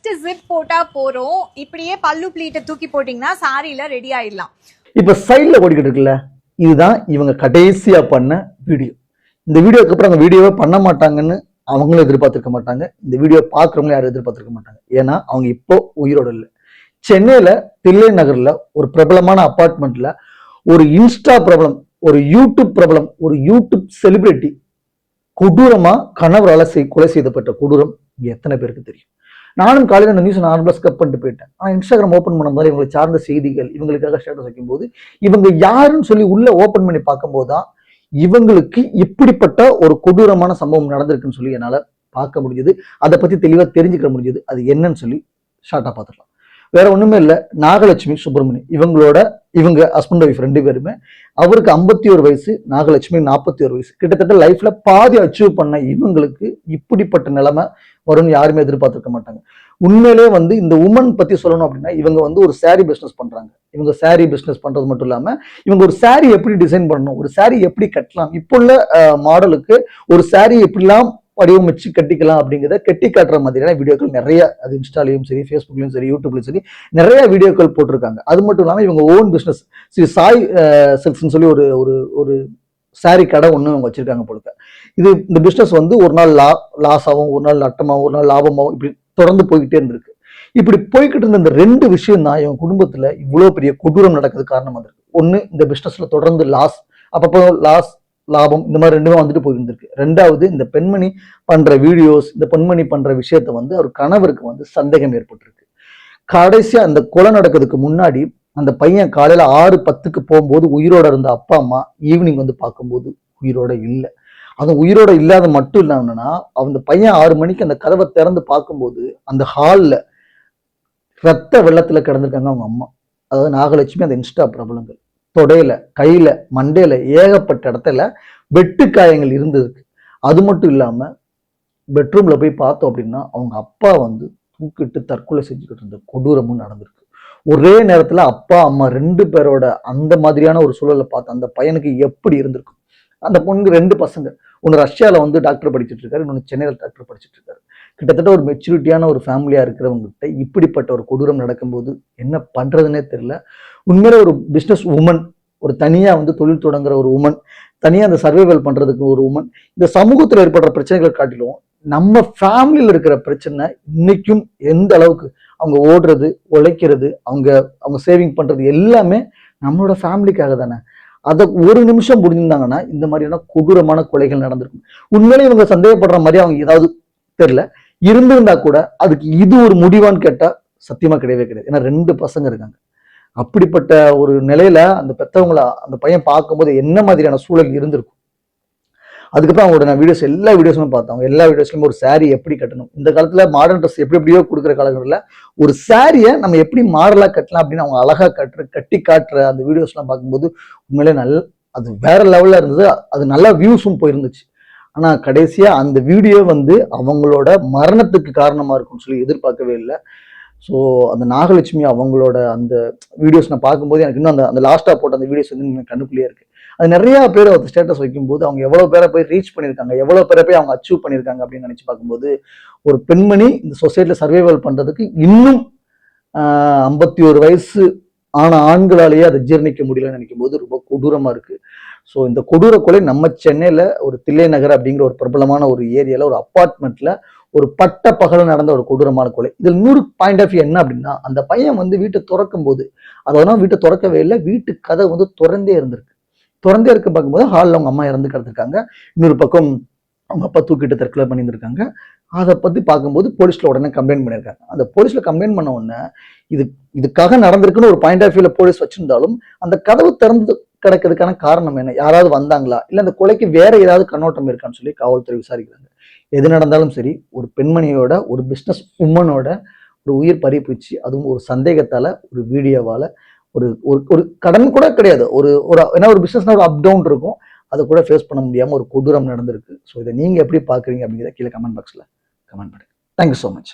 Just zip போட்டா போறோம். இப்படியே பல்லு ப்ளீட்டை தூக்கி போட்டீங்கன்னா சாரியில ரெடி ஆயிடலாம். இப்ப சைட்ல ஓடிக்கிட்டு இருக்குல்ல, இதுதான் இவங்க கடைசியா பண்ண வீடியோ. இந்த வீடியோக்கு அப்புறம் அந்த வீடியோவே பண்ண மாட்டாங்கன்னு அவங்களும் எதிர்பார்த்திருக்க மாட்டாங்க. இந்த வீடியோ பாக்குறவங்க யாரும் எதிர்பார்த்திருக்க மாட்டாங்க. ஏன்னா அவங்க இப்போ உயிரோட இல்லை. சென்னையில தில்லை நகர்ல ஒரு பிரபலமான அபார்ட்மெண்ட்ல ஒரு இன்ஸ்டா பிரபலம், ஒரு யூடியூப் பிரபலம், ஒரு யூடியூப் செலிபிரிட்டி கொடூரமா கணவரால கொலை செய்யப்பட்ட கொடூரம் இங்க எத்தனை பேருக்கு தெரியும்? நானும் காலையில் அந்த நியூஸ் நார்மலா ஸ்கப் பண்ணிட்டு போயிட்டேன். ஆனா இன்ஸ்டாகிராம் ஓப்பன் பண்ணும்போது இவங்களை சார்ந்த செய்திகள், இவங்களுக்காக ஸ்டேட்டஸ் வைக்கும் போது இவங்க யாருன்னு சொல்லி உள்ள ஓப்பன் பண்ணி பார்க்கும்போது தான் இவங்களுக்கு இப்படிப்பட்ட ஒரு கொடூரமான சம்பவம் நடந்திருக்குன்னு சொல்லி என்னால பார்க்க முடிஞ்சது. அதை பத்தி தெளிவா தெரிஞ்சுக்க முடிஞ்சது. அது என்னன்னு சொல்லி ஷார்ட்டா பார்த்துக்கலாம். வேற ஒண்ணுமே இல்லை, நாகலட்சுமி சுப்பிரமணி இவங்க ஹஸ்பண்ட் ஒய்ஃப் 2 பேருமே. அவருக்கு 51 வயசு, நாகலட்சுமி 41 வயசு. கிட்டத்தட்ட லைஃப்ல பாதி அச்சீவ் பண்ண இவங்களுக்கு இப்படிப்பட்ட நிலைமை வரும்னு யாருமே எதிர்பார்த்திருக்க மாட்டாங்க. உண்மையிலே இந்த உமன் பத்தி சொல்லணும் அப்படின்னா, இவங்க ஒரு சாரி பிசினஸ் பண்றாங்க. இவங்க சாரி பிசினஸ் பண்றது மட்டும் இல்லாம இவங்க ஒரு சாரி எப்படி டிசைன் பண்ணணும், ஒரு சாரி எப்படி கட்டலாம், இப்போ உள்ள மாடலுக்கு ஒரு சாரி எப்படிலாம் வடிவமைச்சு கட்டிக்கலாம் அப்படிங்கிறத கட்டி காட்டுற மாதிரியான வீடியோக்கள் நிறைய, அது இன்ஸ்டாலையும் சரி, ஃபேஸ்புக்லையும் சரி, யூடியூப்லையும் சரி நிறைய வீடியோக்கள் போட்டிருக்காங்க. அது மட்டும் இல்லாமல் இவங்க ஓன் பிசினஸ் ஸ்ரீ சாய் சில்க்ஸ்ன்னு சொல்லி ஒரு ஒரு சாரி கடை ஒன்று அவங்க வச்சிருக்காங்க போலுக்க. இந்த பிசினஸ் ஒரு நாள் லாஸ் ஆகும், ஒரு நாள் நட்டமாகும், ஒரு நாள் லாபமாகும், இப்படி தொடர்ந்து போய்கிட்டே இருந்திருக்கு. இப்படி போய்கிட்டு இருந்த இந்த 2 விஷயம் தான் இவங்க குடும்பத்துல இவ்வளவு பெரிய கொடூரம் நடக்கிறது காரணமா இருக்கு. ஒண்ணு, இந்த பிசினஸ்ல தொடர்ந்து லாஸ், அப்பப்போ லாஸ் லாபம், இந்த மாதிரி 2மே வந்துட்டு போயிருந்திருக்கு. 2வது, இந்த பெண்மணி பண்ற வீடியோஸ், இந்த பெண்மணி பண்ற விஷயத்த அவர் கணவருக்கு சந்தேகம் ஏற்பட்டிருக்கு. கடைசியா அந்த கொலை நடக்கிறதுக்கு முன்னாடி அந்த பையன் காலையில 6:10க்கு போகும்போது உயிரோட இருந்த அப்பா அம்மா ஈவினிங் பார்க்கும்போது உயிரோட இல்லை. அதுவும் உயிரோட இல்லாத மட்டும் இல்லாமன்னா, அந்த பையன் 6 மணிக்கு அந்த கதவை திறந்து பார்க்கும்போது அந்த ஹால்ல ரத்த வெள்ளத்துல கிடந்திருக்காங்க அவங்க அம்மா. அதாவது நாகலட்சுமி, அந்த இன்ஸ்டா பிரபலங்கள். தொடையில, கையில, மண்டையில ஏகப்பட்ட இடத்துல வெட்டு காயங்கள் இருந்ததுக்கு. அது மட்டும் இல்லாம பெட்ரூம்ல போய் பார்த்தோம் அப்படின்னா அவங்க அப்பா தூக்கிட்டு தற்கொலை செஞ்சுக்கிட்டு இருந்த கொடூரமும் நடந்திருக்கு. ஒரே நேரத்துல அப்பா அம்மா 2 பேரோட அந்த மாதிரியான ஒரு சூழலை பார்த்து அந்த பையனுக்கு எப்படி இருந்திருக்கும். அந்த பொண்ணுக்கு 2 பசங்க, ஒன்று ரஷ்யால டாக்டர் படிச்சுட்டு இருக்காரு, இன்னொன்று சென்னையில டாக்டர் படிச்சுட்டு இருக்காரு. கிட்டத்தட்ட ஒரு மெச்சூரிட்டியான ஒரு ஃபேமிலியா இருக்கிறவங்ககிட்ட இப்படிப்பட்ட ஒரு கொடூரம் நடக்கும்போது என்ன பண்றதுன்னே தெரியல. உண்மையிலே ஒரு பிசினஸ் உமன், ஒரு தனியா தொழில் தொடங்குற ஒரு உமன், தனியா அந்த சர்வைவல் பண்றதுக்கு ஒரு உமன், இந்த சமூகத்தில் ஏற்படுற பிரச்சனைகளை காட்டிலும் நம்ம ஃபேமிலியில் இருக்கிற பிரச்சனை இன்னைக்கும் எந்த அளவுக்கு அவங்க ஓடுறது, உழைக்கிறது, அவங்க சேவிங் பண்றது எல்லாமே நம்மளோட ஃபேமிலிக்காக தானே. அதை ஒரு நிமிஷம் புரிஞ்சிருந்தாங்கன்னா இந்த மாதிரியான கொடூரமான கொலைகள் நடந்திருக்கும். உண்மையிலே இவங்க சந்தேகப்படுற மாதிரி அவங்க ஏதாவது தெரியல இருந்திருந்தா கூட அதுக்கு இது ஒரு முடிவான்னு கேட்டா சத்தியமா கிடையவே கிடையாது. ஏன்னா 2 பசங்க இருக்காங்க. அப்படிப்பட்ட ஒரு நிலையில அந்த பெத்தவங்கள அந்த பையன் பார்க்கும்போது என்ன மாதிரியான சூழல் இருந்திருக்கும். அதுக்கப்புறம் அவங்களோட நான் எல்லா வீடியோஸுமே பார்த்தோம். எல்லா வீடியோஸ்லயும் ஒரு சாரி எப்படி கட்டணும், இந்த காலத்துல மாடர்ன் ட்ரெஸ் எப்படியோ கொடுக்குற காலகட்டத்தில் ஒரு சாரியை நம்ம எப்படி மாடலா கட்டலாம் அப்படின்னு அவங்க அழகா கட்டி காட்டுற அந்த வீடியோஸ் எல்லாம் பார்க்கும்போது உண்மையிலே அது வேற லெவல்ல இருந்தது. அது நல்ல வியூஸும் போயிருந்துச்சு. ஆனா கடைசியா அந்த வீடியோ அவங்களோட மரணத்துக்கு காரணமா இருக்கும்னு சொல்லி எதிர்பார்க்கவே இல்லை. ஸோ அந்த நாகலட்சுமி அவங்களோட அந்த வீடியோஸ் நான் பார்க்கும்போது எனக்கு இன்னும் அந்த லாஸ்டா போட்ட அந்த வீடியோஸ் கண்ணுக்குள்ளேயே இருக்கு. அது நிறைய பேர் ஸ்டேட்டஸ் வைக்கும்போது அவங்க எவ்வளவு பேரை போய் ரீச் பண்ணியிருக்காங்க, எவ்வளவு பேரை போய் அவங்க அச்சீவ் பண்ணியிருக்காங்க அப்படின்னு நினைச்சு பார்க்கும்போது ஒரு பெண்மணி இந்த சொசைட்டில சர்வைவல் பண்றதுக்கு இன்னும் 51 வயசு ஆண்களாலேயே அதை ஜீர்ணிக்க முடியலன்னு நினைக்கும் போது ரொம்ப கொடூரமா இருக்கு. ஸோ இந்த கொடூர கொலை நம்ம சென்னையில ஒரு தில்லை நகர் அப்படிங்கிற ஒரு பிரபலமான ஒரு ஏரியால ஒரு அப்பார்ட்மெண்ட்ல ஒரு பட்ட பகல நடந்த ஒரு கொடூரமான கொலை. இதில் 100 பாயிண்ட் ஆஃப் வியூ என்ன அப்படின்னா, அந்த பையன் வீட்டை திறக்கும் போது அதெல்லாம் வீட்டை திறக்கவே இல்லை, வீட்டு கதை திறந்தே இருந்திருக்கு. திறந்தே இருக்க பார்க்கும்போது ஹாலில் அவங்க அம்மா இறந்து கிடந்திருக்காங்க. இன்னொரு பக்கம் அவங்க அப்பா தூக்கிட்டு தற்கொலை பண்ணியிருந்திருக்காங்க. அதை பத்தி பார்க்கும்போது போலீஸ்ல உடனே கம்ப்ளைண்ட் பண்ணியிருக்காங்க. அந்த போலீஸ்ல கம்ப்ளைண்ட் பண்ண உடனே இதுக்காக நடந்திருக்குன்னு ஒரு பாயிண்ட் ஆஃப் வியூல போலீஸ் வச்சிருந்தாலும் அந்த கதவு திறந்து கிடக்கிறதுக்கான காரணம் என்ன, யாராவது வந்தாங்களா, இல்ல அந்த கொலைக்கு வேற ஏதாவது கண்ணோட்டம் இருக்கான்னு சொல்லி காவல்துறை விசாரிக்கிறாங்க. எது நடந்தாலும் சரி, ஒரு பெண்மணியோட, ஒரு பிசினஸ் உமனோட ஒரு உயிர் பறிப்புச்சு, அதுவும் ஒரு சந்தேகத்தால, ஒரு வீடியோவால, ஒரு ஒரு கடன் கூட கிடையாது, ஒரு ஏன்னா ஒரு பிசினஸ்னா ஒரு அப் டவுன் இருக்கும், அதை கூட ஃபேஸ் பண்ண முடியாம ஒரு கொடூரம் நடந்திருக்கு. ஸோ இதை நீங்க எப்படி பாக்குறீங்க அப்படிங்கிறத கீழே கமெண்ட் பாக்ஸ்ல கமெண்ட் பண்ணுங்க. Thank you so much.